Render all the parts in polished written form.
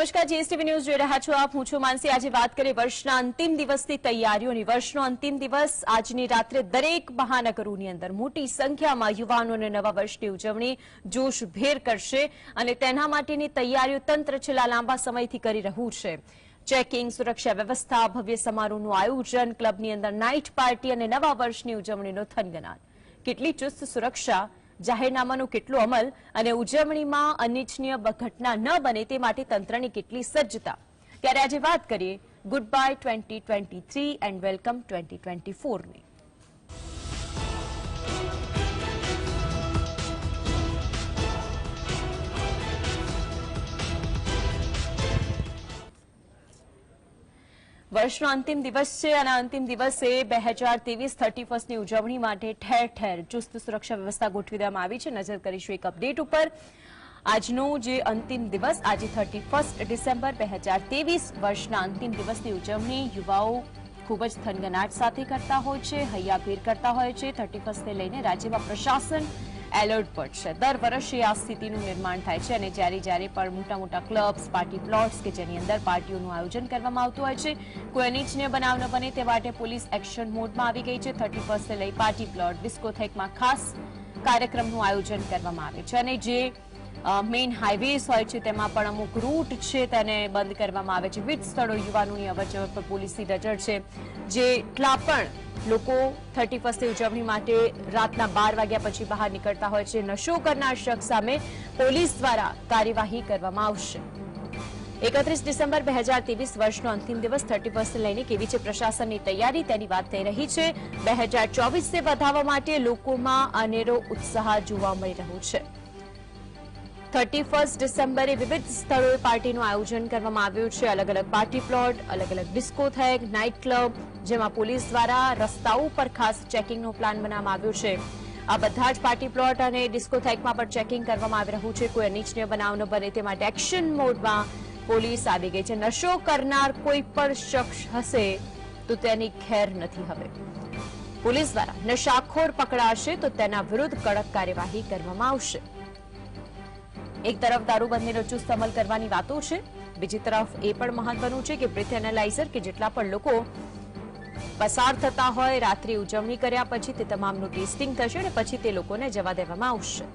નમસ્કાર, GSTV news જોઈ રહ્યા છો આપ. હું છું માનસી. આજે વાત કરીએ વર્ષના અંતિમ દિવસની તૈયારીઓની. વર્ષનો અંતિમ દિવસ આજની રાત્રે દરેક મહાનગરોની અંદર મોટી સંખ્યામાં યુવાનોને નવા વર્ષની ઉજવણી જોશભેર કરશે અને તેના માટેની તૈયારીઓ તંત્ર છેલ્લા લાંબા સમયથી કરી રહ્યું છે. ચેકિંગ, સુરક્ષા વ્યવસ્થા, ભવ્ય સમારોહનું આયોજન, ક્લબની અંદર નાઇટ પાર્ટી અને નવા વર્ષની ઉજવણીનો થનગનાટ. કેટલી ચુસ્ત સુરક્ષા, જાહેરનામાનો કેટલો અમલ અને ઉજવણીમાં અનિચ્છનીય ઘટના ન બને તે માટે તંત્રની કેટલી સજ્જતા. ત્યારે આજે વાત કરીએ ગુડ બાય 2023 એન્ડ વેલકમ 2024ની. વર્ષનો અંતિમ દિવસ છે અને અંતિમ દિવસે 2023 31ની ઉજવણી માટે ઠેર ઠેર ચુસ્ત સુરક્ષા વ્યવસ્થા ગોઠવી દેવામાં આવી છે. નજર કરીશું એક અપડેટ ઉપર. આજનો જે અંતિમ દિવસ, આજે 31 ડિસેમ્બર 2023 વર્ષના અંતિમ દિવસની ઉજવણી યુવાઓ ખૂબ જ થનગનાટ સાથે કરતા હોય છે, હૈયાભેર કરતા હોય છે. 31ને લઈને રાજ્યમાં પ્રશાસન એલર્ટ પર છે. દર વર્ષે આ સ્થિતિનું નિર્માણ થાય છે અને જ્યારે પણ મોટા મોટા ક્લબ્સ, પાર્ટી પ્લોટ્સ કે જેની અંદર પાર્ટીઓનું આયોજન કરવામાં આવતું હોય છે, કોઈ અનિચ્છનીય બનાવ ન બને તે માટે પોલીસ એક્શન મોડમાં આવી ગઈ છે. 31ને લઈ પાર્ટી પ્લોટ, ડિસ્કોથેકમાં ખાસ કાર્યક્રમનું આયોજન કરવામાં આવે છે અને જે મેઇન હાઈવેઝ હોય છે તેમાં પણ અમુક રૂટ છે તેને બંધ કરવામાં આવે છે. વિવિધ સ્થળો યુવાનોની અવરજવર પર પોલીસની નજર છે. જેટલા પણ લોકો 31ની ઉજવણી માટે રાતના 12 વાગ્યા પછી બહાર નીકળતા હોય છે, નશો કરનાર શખ્સ સામે પોલીસ દ્વારા કાર્યવાહી કરવામાં આવશે. 31 ડિસેમ્બર 2023 વર્ષનો અંતિમ દિવસ 31ને લઈને કેવી છે પ્રશાસનની તૈયારી, તેની વાત થઈ રહી છે. 2024ને વધાવવા માટે લોકોમાં અનેરો ઉત્સાહ જોવા મળી રહ્યો છે. 31 ડિસેમ્બરે વિવિધ સ્થળોએ પાર્ટીનું આયોજન કરવામાં આવ્યું છે. અલગ અલગ પાર્ટી પ્લોટ, અલગ અલગ ડિસ્કોથેક, નાઇટ ક્લબ, જેમાં પોલીસ દ્વારા રસ્તાઓ પર ખાસ ચેકિંગનો પ્લાન બનાવવામાં આવ્યો છે. આ બધા જ પાર્ટી પ્લોટ અને ડિસ્કોથેકમાં પણ ચેકિંગ કરવામાં આવી રહ્યું છે. કોઈ અનિચ્છનીય બનાવ ન બને તે માટે એક્શન મોડમાં પોલીસ આવી ગઈ છે. નશો કરનાર કોઈ પણ શખ્સ હશે તો તેની ખેર નથી. હવે પોલીસ દ્વારા નશાખોર પકડાશે તો તેના વિરુદ્ધ કડક કાર્યવાહી કરવામાં આવશે. એક તરફ દારૂબંધીનો ચુસ્ત અમલ કરવાની વાતો છે, બીજી તરફ એ પણ મહત્વનું છે કે બ્રીથ એનાલાઇઝર કે જેટલા પણ લોકો પસાર થતા હોય રાત્રિ ઉજવણી કર્યા પછી તે તમામનું ટેસ્ટિંગ થશે અને પછી તે લોકોને જવા દેવામાં આવશે.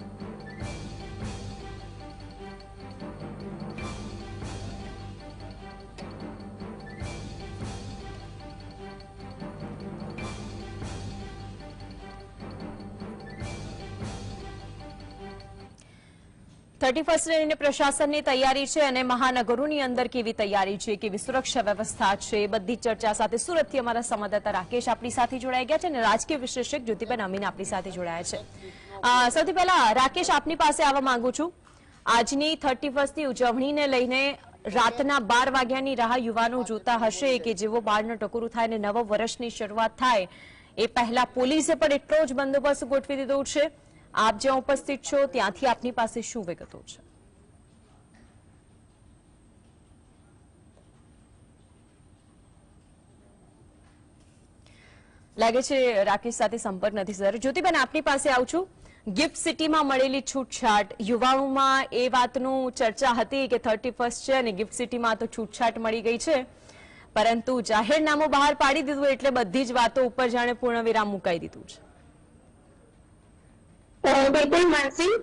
લઈને પ્રશાસનની તૈયારી છે અને મહાનગરોની અંદર કેવી તૈયારી છે, કેવી સુરક્ષા વ્યવસ્થા છે, બધી ચર્ચા સાથે સુરતથી અમારા સંવાદદાતા રાકેશ આપણી સાથે જોડાઈ ગયા છે અને રાજકીય વિશ્લેષક જ્યોતિબેન અમીન આપણી સાથે જોડાયા છે. સૌથી પહેલા રાકેશ, આપની પાસે આવવા માંગુ છું. આજની 31ની ઉજવણીને લઈને રાતના 12 વાગ્યાની રાહ યુવાનો જોતા હશે કે જેવો 12નું ટકોરું થાય અને નવા વર્ષની શરૂઆત થાય એ પહેલા પોલીસે પણ એટલો જ બંદોબસ્ત ગોઠવી દીધો છે. આપ જ્યાં ઉપસ્થિત છો ત્યાંથી આપની પાસે શું વિગતો છે? લાગે છે રાકેશ સાથે સંપર્ક નથી સર. જ્યોતિબેન, આપની પાસે આવું છું. ગિફ્ટ સિટીમાં મળેલી છૂટછાટ, યુવાઓમાં એ વાતનું ચર્ચા હતી કે 31 છે અને ગિફ્ટ સિટીમાં તો છૂટછાટ મળી ગઈ છે, પરંતુ જાહેરનામું બહાર પાડી દીધું એટલે બધી જ વાતો ઉપર જાણે પૂર્ણ વિરામ મુકાઈ દીધું છે. બિલકુલ માનસી,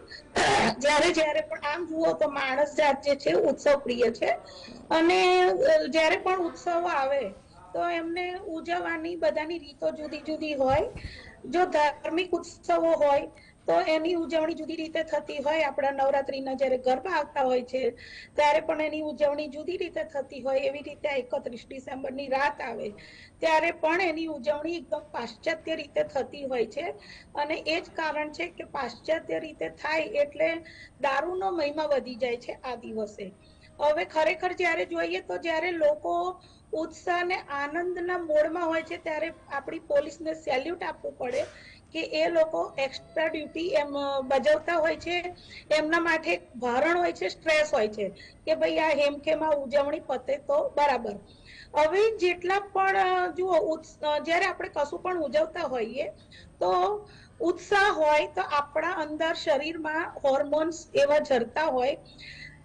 જ્યારે પણ આમ જુઓ તો માણસ જાત જે છે ઉત્સવ પ્રિય છે અને જ્યારે પણ ઉત્સવ આવે તો એમને ઉજવવાની બધાની રીતો જુદી જુદી હોય. જો ધાર્મિક ઉત્સવો હોય તો એની ઉજવણી જુદી રીતે થતી હોય. આપણા નવરાત્રીના જ્યારે ગરબા આવતા હોય છે ત્યારે પણ એની ઉજવણી જુદી રીતે થતી હોય. એવી રીતે 31 ડિસેમ્બરની રાત આવે ત્યારે પણ એની ઉજવણી એકદમ પાશ્ચાત્ય રીતે થતી હોય છે અને એ જ કારણ છે કે પાશ્ચાત્ય રીતે થાય એટલે દારૂનો મહિમા વધી જાય છે આ દિવસે. હવે ખરેખર જ્યારે જોઈએ તો જ્યારે લોકો ઉત્સાહ અને આનંદના મોડમાં હોય છે ત્યારે આપણી પોલીસને સેલ્યુટ આપવું પડે કે એ લોકો એક્સ્ટ્રા ડ્યુટી એમ બજાવતા હોય છે. એમના માટે એક ભારણ હોય છે, સ્ટ્રેસ હોય છે કે ભાઈ આ હેમખેમમાં ઉજવણી પતે તો બરાબર. હવે જેટલા પણ જુઓ, જ્યારે આપણે કશું પણ ઉજવતા હોઈએ તો ઉત્સાહ હોય તો આપણા અંદર શરીરમાં હોર્મોન્સ એવા ઝરતા હોય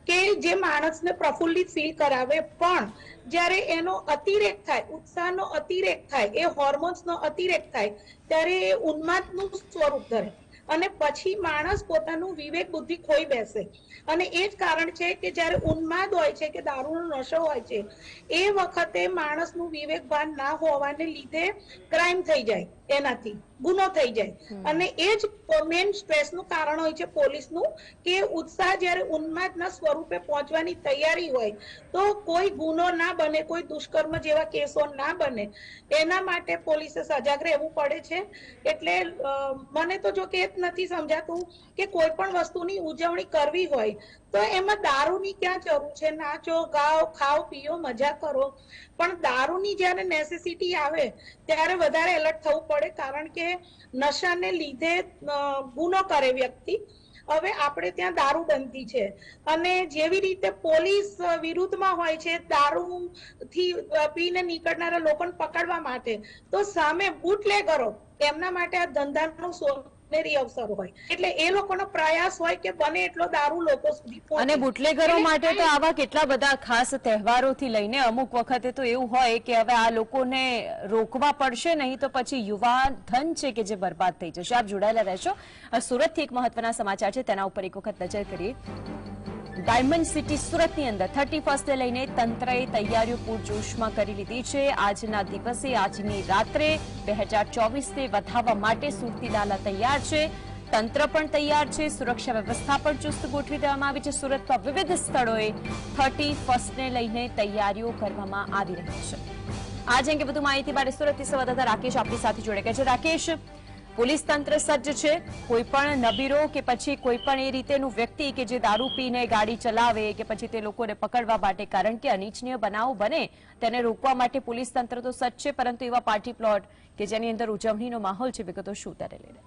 કે જે માણસને પ્રફુલ્લિત ફીલ કરાવે, પણ જ્યારે એનો અતિરેક થાય, ઉત્સાહનો અતિરેક થાય, એ હોર્મોન્સનો અતિરેક થાય, ત્યારે એ ઉન્માદનું સ્વરૂપ ધરે અને પછી માણસ પોતાનું વિવેક બુદ્ધિ ખોઈ બેસે. અને એ જ કારણ છે કે જ્યારે ઉન્માદ હોય છે કે દારૂનો નશો હોય છે, એ વખતે માણસનું વિવેક ભાન ના હોવાને લીધે ક્રાઇમ થઈ જાય, એનાથી ગુનો થઈ જાય. અને એ જ મેઇન સ્ટ્રેસનું કારણ હોય છે પોલીસનું, કે ઉત્સાહ જ્યારે ઉન્માદના સ્વરૂપે પહોંચવાની તૈયારી હોય તો કોઈ ગુનો ના બને, કોઈ દુષ્કર્મ જેવા કેસો ના બને, એના માટે પોલીસે સજાગ રહેવું પડે છે. એટલે મને તો જો કે એ જ નથી સમજાતું કે કોઈ પણ વસ્તુની ઉજવણી કરવી હોય તો એમાં દારૂની ક્યાં જરૂર છે? નાચો, ગાઓ, ખાઓ, પીઓ, મજા કરો. પણ દારૂની જ્યારે નેસેસિટી આવે ત્યારે વધારે એલર્ટ થવું પડે, કારણ કે નશાને લીધે ગુનો કરે વ્યક્તિ. હવે આપણે ત્યાં દારૂબંધી છે અને જેવી રીતે પોલીસ વિરુદ્ધમાં હોય છે દારૂથી પીને નીકળનારા લોકોને પકડવા માટે, તો સામે બુટલેગરો, એમના માટે આ ધંધાનો સોનેરી અવસર હોય. એટલે એ લોકોનો પ્રયાસ હોય કે બને એટલો દારૂ લોકો સુધી પહોંચે. અને બુટલેગરો માટે તો આવા કેટલા બધા ખાસ તહેવારોથી લઈને અમુક વખતે તો એવું હોય કે હવે આ લોકોને રોકવા પડશે, નહીં તો પછી યુવા ધન છે કે જે બરબાદ થઈ જશે. આપ જોડાયેલા રહેશો. સુરતથી એક મહત્વના સમાચાર છે, તેના ઉપર એક વખત નજર કરીએ. ડાયમંડ સિટી સુરતની અંદર 31 ને લઈને તંત્રએ તૈયારીઓ પૂરજોશમાં કરી લીધી છે. આજના દિવસે, આજની રાત્રે 2024ને વધાવવા માટે સુરતી લાલા તૈયાર છે. તંત્ર પણ તૈયાર છે, સુરક્ષા વ્યવસ્થા પણ ચુસ્ત ગોઠવી દેવામાં આવી છે. સુરતમાં વિવિધ સ્થળોએ 31ને લઈને તૈયારીઓ કરવામાં આવી રહી છે. આજ અંગે વધુ માહિતી માટે સુરતથી સંવાદદાતા રાકેશ આપણી સાથે જોડાઈ ગયા છે. રાકેશ, પોલીસ તંત્ર સજ્જ છે, કોઈ પણ નબીરો કે પછી કોઈ પણ એ રીતેનું વ્યક્તિ કે જે દારૂ પીને ગાડી ચલાવે કે પછી તે લોકોને પકડવા માટે, કારણ કે અનિચ્છનીય બનાવ બને તેને રોકવા માટે પોલીસ તંત્ર તો સજ્જ છે, પરંતુ એવા પાર્ટી પ્લોટ કે જેની અંદર ઉજવણીનો માહોલ છે, વિગતો શું ત્યારે લઈને?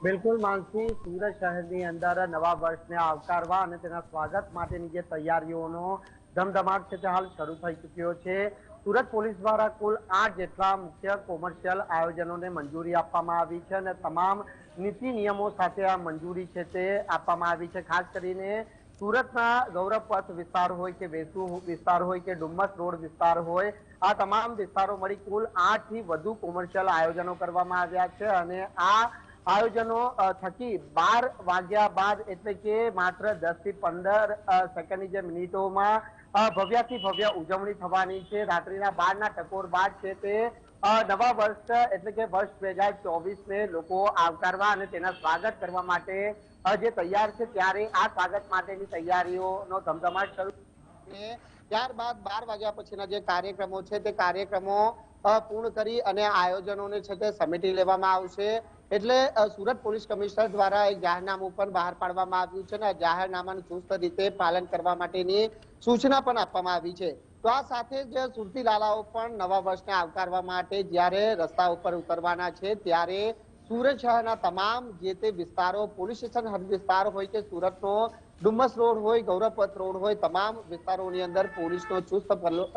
બિલકુલ માનસી, સુરત શહેરની અંદર નવા વર્ષને આવકારવા અને તેના સ્વાગત માટેની જે તૈયારીઓનો ધમધમાટ છે તે હાલ શરૂ થઈ ચૂક્યો છે. સુરત પોલીસ દ્વારા કુલ 8 જેટલા મુખ્ય કોમર્શિયલ આયોજનોને મંજૂરી આપવામાં આવી છે અને તમામ નીતિ નિયમો સાથે આ મંજૂરી છે તે આપવામાં આવી છે. ખાસ કરીને સુરતના ગૌરવપથ વિસ્તાર હોય કે વેસુ વિસ્તાર હોય કે ડુમ્મસ રોડ વિસ્તાર હોય, આ તમામ વિસ્તારો મળી કુલ 8 થી વધુ કોમર્શિયલ આયોજનો કરવામાં આવ્યા છે. અને આ આયોજનો થકી 12 વાગ્યા બાદ, એટલે કે માત્ર 10 થી 15 સેકન્ડની જે મિનિટોમાં ભવ્યાથી ભવ્ય ઉજવણી થવાની છે. રાત્રિના 12ના ટકોર બાદ છે તે નવા વર્ષ એટલે કે વર્ષ 2024ને લોકો આવકારવા અને તેના સ્વાગત કરવા માટે જે તૈયાર છે, ત્યારે આ સ્વાગત માટેની તૈયારીઓનો ધમધમાટ શરૂ છે. ત્યારબાદ 12 વાગ્યા પછીના જે કાર્યક્રમો છે તે કાર્યક્રમો પૂર્ણ કરી અને આયોજનોને છે તે સમેટી લેવામાં આવશે. એટલે સુરત પોલીસ કમિશનર દ્વારા એક જાહેરનામું પણ બહાર પાડવામાં આવ્યું છે અને જાહેરનામાનું ચુસ્ત રીતે પાલન કરવા માટેની સૂચના પણ આપવામાં આવી છે. તો આ સાથે જ સુરતી લાલાઓ પણ નવા વર્ષને આવકારવા માટે જ્યારે રસ્તા ઉપર ઉતરવાના છે, ત્યારે સુરત શહેરના તમામ જે તે વિસ્તારો, પોલીસ સ્ટેશન હદ વિસ્તાર હોય કે સુરતનો ડુમ્મસ રોડ હોય, ગૌરવપથ રોડ હોય, તમામ વિસ્તારોની અંદર પોલીસનો ચુસ્ત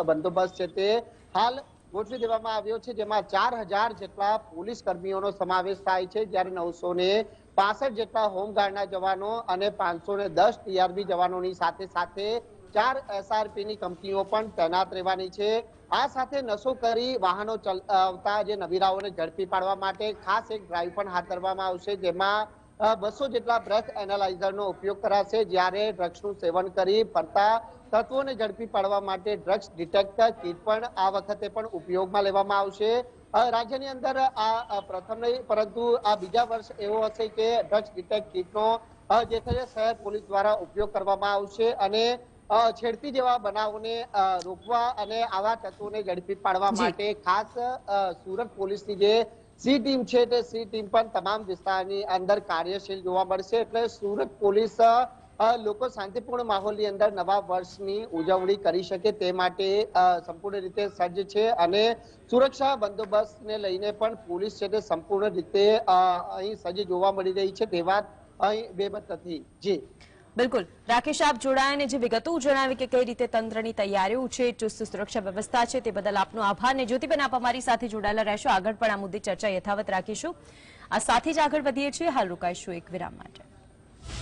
બંદોબસ્ત છે તે હાલ ગોઠવી દેવામાં આવ્યો છે, જેમાં 4000 જેટલા પોલીસ કર્મીઓનો સમાવેશ થાય છે, જ્યારે 965 જેટલા હોમગાર્ડના જવાનો અને 510 ટીઆરબી જવાનોની સાથે સાથે 4 એસઆરપીની કંપનીઓ પણ તૈનાત રહેવાની છે. આ સાથે નશો કરી વાહનો ચલાવતા જે નબીરાઓને ઝડપી પાડવા માટે ખાસ એક ડ્રાઈવ પણ હાથ ધરવામાં આવશે, જેમાં 200 જેટલા બ્રેથ એનાલાઇઝરનો ઉપયોગ કરાશે. જ્યારે ડ્રગ્સનું સેવન કરી ફરતા તત્વોને ઝડપી પાડવા માટે ડ્રગ્સ ડિટેક્ટર કીટ પણ આ વખતે પણ ઉપયોગમાં લેવામાં આવશે. રાજ્યની અંદર આ પ્રથમ નહીં, પરંતુ આ બીજા વર્ષ એવો હશે કે ડ્રગ્સ ડિટેક્ટ કીટનો જે છે શહેર પોલીસ દ્વારા ઉપયોગ કરવામાં આવશે અને છેડતી જેવા બનાવોને રોકવા અને આવા તત્વોને ઝડપી પાડવા માટે ખાસ સુરત પોલીસની જે સી ટીમ છે તે સી ટીમ પણ તમામ વિસ્તારની અંદર કાર્યશીલ જોવા મળશે. એટલે સુરત પોલીસ લોકો શાંતિપૂર્ણ માહોલની અંદર નવા વર્ષની ઉજવણી કરી શકે તે માટે સંપૂર્ણ રીતે સજ્જ છે અને સુરક્ષા બંદોબસ્તને લઈને પણ પોલીસ છે તે સંપૂર્ણ રીતે અહીં સજ્જ જોવા મળી રહી છે. તે વાત અહીં બેબત નથી. જી બિલકુલ રાકેશ, આપ જોડાયાને જે વિગતો જણાવી કે કઈ રીતે તંત્રની તૈયારીઓ છે, ચુસ્ત સુરક્ષા વ્યવસ્થા છે, તે બદલ આપનો આભાર. ને જ્યોતિબેન, આપ અમારી સાથે જોડાયેલા રહેશો, આગળ પણ આ મુદ્દે ચર્ચા યથાવત રાખીશું. આ સાથે જ આગળ વધીએ છીએ, હાલ રોકાઈશું એક વિરામ માટે.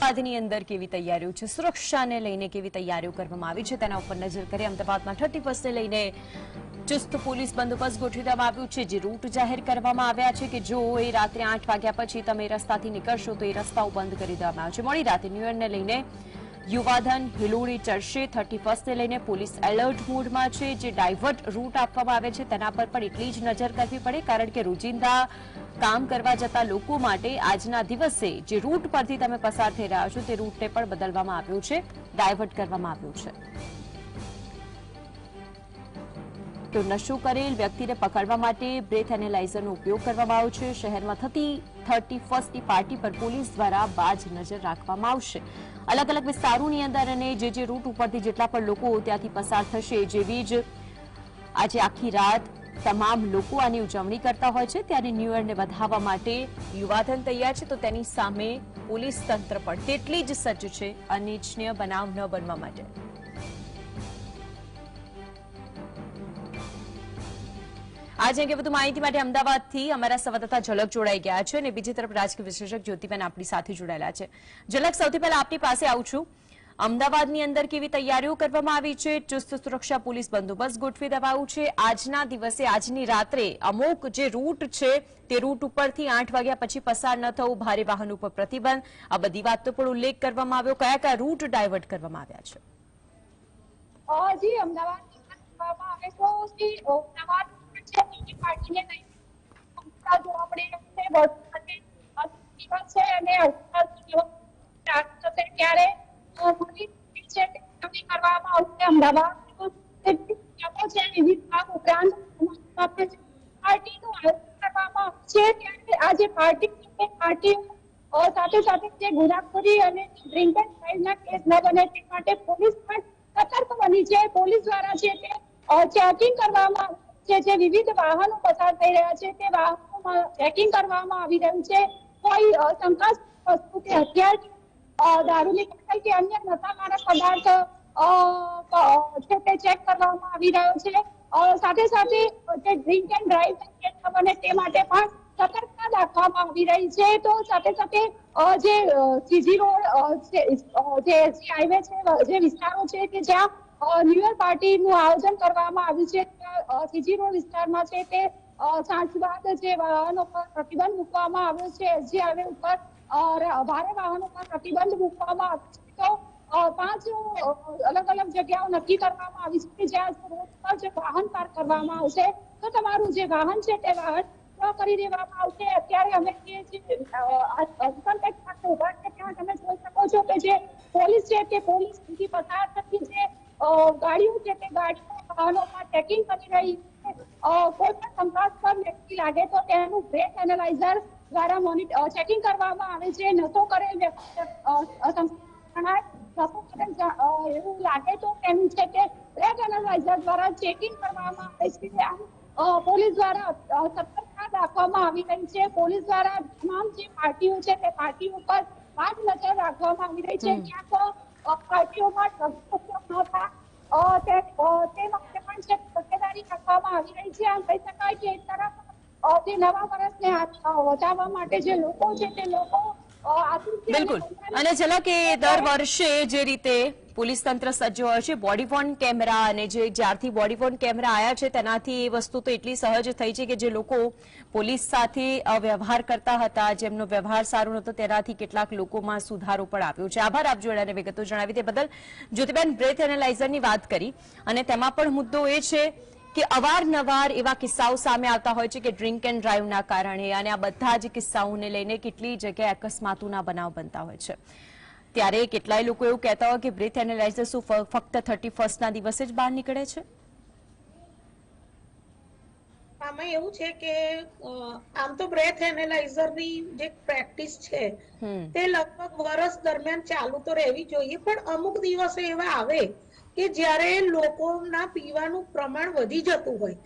અમદાવાદની અંદર કેવી તૈયારીઓ છે, સુરક્ષાને લઈને કેવી તૈયારીઓ કરવામાં આવી છે તેના ઉપર નજર કરીએ. અમદાવાદમાં 31st ને લઈને ચુસ્ત પોલીસ બંદોબસ્ત ગોઠવી દેવામાં આવ્યું છે. જે રૂટ જાહેર કરવામાં આવ્યા છે કે જો એ રાત્રે 8 વાગ્યા પછી તમે રસ્તાથી નીકળશો તો એ રસ્તાઓ બંધ કરી દેવામાં આવે છે. મોડી રાતે ન્યૂ યરને લઈને યુવાધન હિલોડી ચડશે. 31st ને લઈને પોલીસ એલર્ટ મોડમાં છે. જે ડાયવર્ટ રૂટ આપવામાં આવે છે તેના પર પણ એટલી જ નજર કરવી પડે, કારણ કે રોજિંદા કામ કરવા જતા લોકો માટે આજના દિવસે જે રૂટ પરથી તમે પસાર થઈ રહ્યા છો તે રૂટને પણ બદલવામાં આવ્યો છે, ડાયવર્ટ કરવામાં આવ્યું છે. તો નશો કરેલ વ્યક્તિને પકડવા માટે બ્રેથ એનાલાઇઝરનો ઉપયોગ કરવામાં આવ્યો છે. શહેરમાં થતી 31st પાર્ટી પર પોલીસ દ્વારા બાજ નજર રાખવામાં આવશે. અલગ અલગ વિસ્તારોની અંદર અને જે રૂટ ઉપરથી જેટલા પણ લોકો ત્યાંથી પસાર થશે, જેવી જ આજે આખી રાત તમામ લોકો આની ઉજવણી કરતા હોય છે ત્યારે ન્યૂ યરને વધાવવા માટે યુવાધન તૈયાર છે, તો તેની સામે પોલીસ તંત્ર પણ તેટલી જ સજ્જ છે અનિચ્છનીય બનાવ ન બનવા માટે. આજે અંગે વધુ માહિતી માટે અમદાવાદથી અમારા સંવાદદાતા ઝલક જોડાઈ ગયા છે અને બીજી તરફ રાજકીય વિશ્લેષક જ્યોતિબેન આપણી સાથે જોડાયેલા છે. ઝલક, સૌથી પહેલા આપની પાસે આવું છું. અમદાવાદની અંદર કેવી તૈયારીઓ કરવામાં આવી છે? ચુસ્ત સુરક્ષા પોલીસ બંદોબસ્ત ગોઠવી દેવાયું છે. આજના દિવસે, આજની રાત્રે અમુક જે રૂટ છે તે રૂટ ઉપરથી 8 વાગ્યા પછી પસાર ન થવું, ભારે વાહનો પર પ્રતિબંધ, આ બધી વાતનો પણ ઉલ્લેખ કરવામાં આવ્યો. કયા કયા રૂટ ડાયવર્ટ કરવામાં આવ્યા છે? જી, અમદાવાદ પાર્ટીને લઈને ત્યારે કરવામાં આવશે. અમદાવાદ વિવિધ ભાગ ઉપરાંત પાર્ટીનું આયોજન કરવામાં આવશે. ત્યારે આ જે પાર્ટી સાથે સાથે જે ગુનાખોરી અને ડ્રિંક એન્ડ ડ્રાઈવના કેસ ન બને તે માટે પોલીસ પણ સતર્ક બની છે. પોલીસ દ્વારા છે તે ચેકિંગ કરવામાં જે વિવિધ વાહનો પસાર થઈ રહ્યા છે તે વાહનોમાં ચેકિંગ કરવામાં આવી રહ્યું છે. કોઈ શંકાસ્પદ વસ્તુ કે હથિયાર, દારૂની બોટલ કે અન્ય નશાકારક પદાર્થ છે તે ચેક કરવામાં આવી રહ્યો છે. સાથે સાથે જે ડ્રિંક એન્ડ ડ્રાઈવ બને તે માટે પણ સતર્કતા દાખવવામાં આવી રહી છે. તો સાથે સાથે જે સીજી રોડ જે હાઈવે છે, જે વિસ્તારો છે કે જ્યાં ન્યૂ યર પાર્ટીનું આયોજન કરવામાં આવ્યું છે, સીજી રોડ વિસ્તારમાં છે તે સાંજ બાદ જે વાહનો પર પ્રતિબંધ મૂકવામાં આવ્યો છે. એસજી હાઈવે ઉપર ભારે વાહનો પર પ્રતિબંધ મૂકવામાં આવ્યો છે. તો 5 અલગ અલગ જગ્યાઓ નક્કી કરવામાં આવી છે જ્યાં રોડ પર જે વાહન પાર્ક કરવામાં આવશે તો તમારું જે વાહન છે તે વાહન કરી દેવામાં આવશે. અત્યારે અમે ત્યાં તમે જોઈ શકો છો કે જે પોલીસ છે તે પોલીસ પસાર થતી જે ગાડીઓ છે તે ગાડીઓ વાહનોમાં ચેકિંગ કરી રહી છે. કોઈ પણ શંકાસ્પદ વ્યક્તિ લાગે તો તેનું બ્રેથ એનાલાઇઝર દ્વારા ચેકિંગ કરવામાં આવે છે. નશો કરેલ વ્યક્તિ એવું લાગે તો તેનું છે તે બ્રેથ એનાલાઇઝર દ્વારા ચેકિંગ કરવામાં આવે છે. પોલીસ દ્વારા સતર્કતા દાખવવામાં આવી રહી છે. પોલીસ દ્વારા તમામ જે પાર્ટીઓ છે તે પાર્ટીઓ પર બાજ નજર રાખવામાં આવી રહી છે. ક્યાંક પાર્ટીઓમાં ઉપયોગ ન થાય તે માટે પણ છે તકેદારી રાખવામાં આવી રહી છે. આમ કહી શકાય કે એક તરફ જે નવા વર્ષને વધારવા માટે જે લોકો છે તે લોકો બિલકુલ. અને ઝલક, એ દર વર્ષે જે રીતે પોલીસ તંત્ર સજ્જ હોય છે, બોડીવોર્ન કેમેરા અને જ્યારથી બોડીવોર્ન કેમેરા આવ્યા છે તેનાથી એ વસ્તુ તો એટલી સહજ થઈ છે કે જે લોકો પોલીસ સાથે વ્યવહાર કરતા હતા, જેમનો વ્યવહાર સારો નહોતો, તેનાથી કેટલાક લોકોમાં સુધારો પણ આવ્યો છે. આભાર આપ જોડાને વિગતો જણાવી તે બદલ. જ્યોતિબેન, બ્રેથ એનાલાઇઝરની વાત કરી અને તેમાં પણ મુદ્દો એ છે કે અવારનવાર એવા કિસ્સાઓ સામે આવતા હોય છે કે ડ્રિંક એન્ડ ડ્રાઈવના કારણે, અને આ બધા જ કિસ્સાઓને લઈને કેટલી જગ્યાએ અકસ્માતોના બનાવ બનતા હોય છે. ત્યારે કેટલાય લોકો એવું કહેતા હોય કે બ્રેથ એનાલાઇઝર શું ફક્ત 31st દિવસે જ બહાર નીકળે છે? આમાં એવું છે કે આમ તો બ્રેથ એનાલાઇઝરની જે પ્રેક્ટિસ છે તે લગભગ વર્ષ દરમિયાન ચાલુ તો રહેવી જોઈએ, પણ અમુક દિવસો એવા આવે કે જ્યારે લોકોના પીવાનું પ્રમાણ વધી જતું હોય.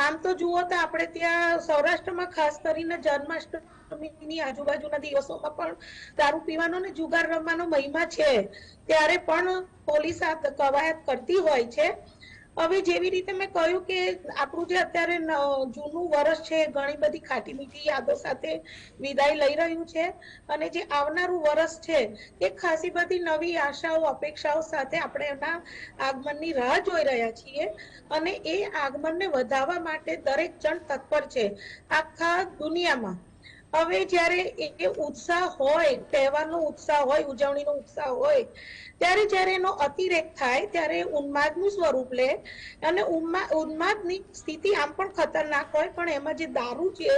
આમ તો જુઓ તો આપણે ત્યાં સૌરાષ્ટ્રમાં ખાસ કરીને જન્માષ્ટમીની આજુબાજુના દિવસોમાં પણ દારૂ પીવાનો ને જુગાર રમવાનો મહિમા છે, ત્યારે પણ પોલીસ આ કવાયત કરતી હોય છે. હવે જેવી રીતે મેં કહ્યું કે આપણું જે અત્યારે જૂનું વર્ષ છે ઘણી બધી ખાટી મીઠી યાદો સાથે વિદાય લઈ રહ્યું છે અને જે આવનારું વર્ષ છે એ ખાસી બધી નવી આશાઓ અપેક્ષાઓ સાથે આપણે એના આગમનની રાહ જોઈ રહ્યા છીએ અને એ આગમનને વધારવા માટે દરેક જણ તત્પર છે આખા દુનિયામાં। હવે જ્યારે એ ઉત્સાહ હોય, તહેવારનો ઉત્સાહ હોય, ઉજવણીનો ઉત્સાહ હોય, ત્યારે જ્યારે એનો અતિરેક થાય ત્યારે ઉન્માદનું સ્વરૂપ લે અને ઉન્માદની સ્થિતિ આમ પણ ખતરનાક હોય પણ એમાં જે દારૂ છે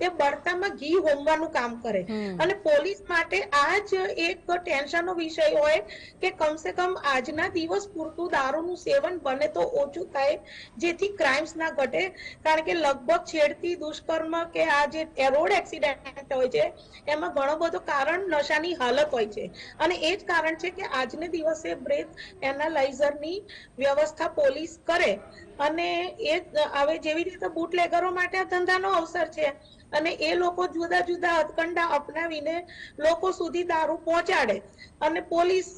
તે બળતામાં ઘી હોમવાનું કામ કરે અને પોલીસ માટે આ જ એક ટેન્શનનો વિષય હોય કે કમસે કમ આજના દિવસ પૂરતું દારૂનું સેવન બને તો ઓછું થાય જેથી ક્રાઇમ્સ ના ઘટે, કારણ કે લગભગ છેડતી, દુષ્કર્મ કે આ જે રોડ એક્સિડન્ટ હોય છે એમાં ઘણો બધો કારણ નશાની હાલત હોય છે અને એ જ કારણ છે કે આજને દિવસે બ્રેથ એનાલાઇઝરની વ્યવસ્થા પોલીસ કરે અને એ હવે જેવી રીતે બુટલેગરો માટે આ ધંધાનો અવસર છે અને એ લોકો જુદા જુદા હથકંડા અપનાવીને લોકો સુધી દારૂ પહોંચાડે અને પોલીસ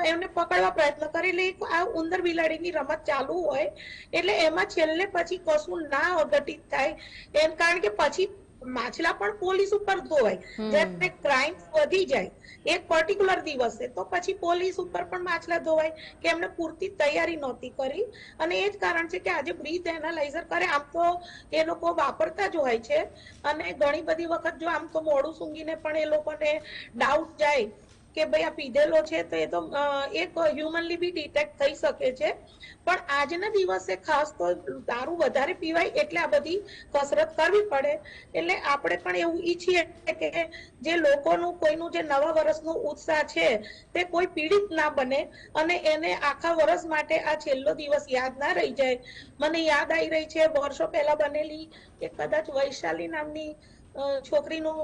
એમને પકડવા પ્રયત્ન કરે એટલે આ ઉંદર બિલાડીની રમત ચાલુ હોય એટલે એમાં છેલ્લે પછી કશું ના અઘટિત થાય એમ, કારણ કે પછી માછલા પણ પોલીસ ઉપર ધોવાય, જ્યારે ક્રાઇમ વધી જાય એક પર્ટિક્યુલર દિવસે તો પછી પોલીસ ઉપર પણ માછલા ધોવાય કે એમને પૂરતી તૈયારી નહોતી કરી અને એ જ કારણ છે કે આજે બ્રીથ એનાલાઇઝર કરે આમ તો એ લોકો વાપરતા જ હોય છે અને ઘણી બધી વખત જો આમ તો મોડું સૂંઘીને પણ એ લોકોને ડાઉટ જાય કે ભાઈ આ પીધેલો છે તો એ તો એક હ્યુમનલી બી ડિટેક્ટ થઈ શકે છે પણ આજના દિવસે ખાસ તો દારૂ વધારે પીવાય એટલે આ બધી કસરત કરવી પડે એટલે આપણે પણ એવું ઈચ્છીએ કે જે લોકોનું કોઈનું જે નવા વર્ષનો ઉત્સાહ છે તે કોઈ પીડિત ના બને અને એને આખા વર્ષ માટે આ છેલ્લો દિવસ યાદ ના રહી જાય। મને યાદ આવી રહી છે વર્ષો પહેલા બનેલી એક કદાચ વૈશાલી નામની છોકરીનું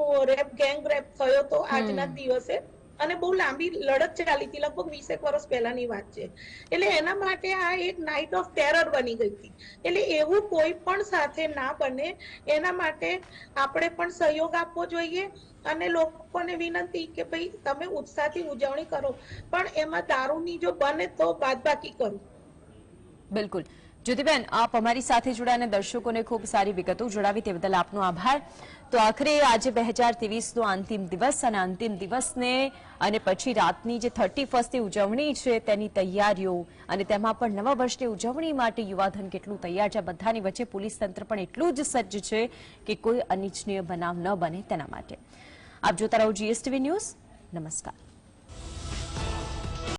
ગેંગ રેપ થયો તો આજના જ દિવસે અને બહુ લાંબી લડત ચાલી હતી, લગભગ 20 વર્ષ પહેલાની વાત છે એટલે એના માટે આ એક નાઇટ ઓફ ટેરર બની ગઈ હતી એટલે એવું કોઈ પણ સાથે ના બને એના માટે આપણે પણ સહયોગ આપવો જોઈએ અને લોકોને વિનંતી કે ભાઈ તમે ઉત્સાહથી ઉજવણી કરો પણ એમાં દારૂની જો બને તો બાદબાકી કરો। બિલકુલ જ્યોતિબેન, આપ અમારી સાથે જોડાઈને દર્શકોને ખૂબ સારી વિગતો જણાવી તે બદલ આપનો આભાર। તો આખરે આજે 2023નો અંતિમ દિવસ અને અંતિમ દિવસને અને પછી રાતની જે 31મી ઉજવણી છે તેની તૈયારીઓ અને તેમાં પણ નવા વર્ષની ઉજવણી માટે યુવાધન કેટલું તૈયાર છે, બધાની વચ્ચે પોલીસ તંત્ર પણ એટલું જ સજ્જ છે કે કોઈ અનિચ્છનીય બનાવ ન બને તેના માટે। આપ જોતા રહો GSTV ન્યૂઝ। નમસ્કાર।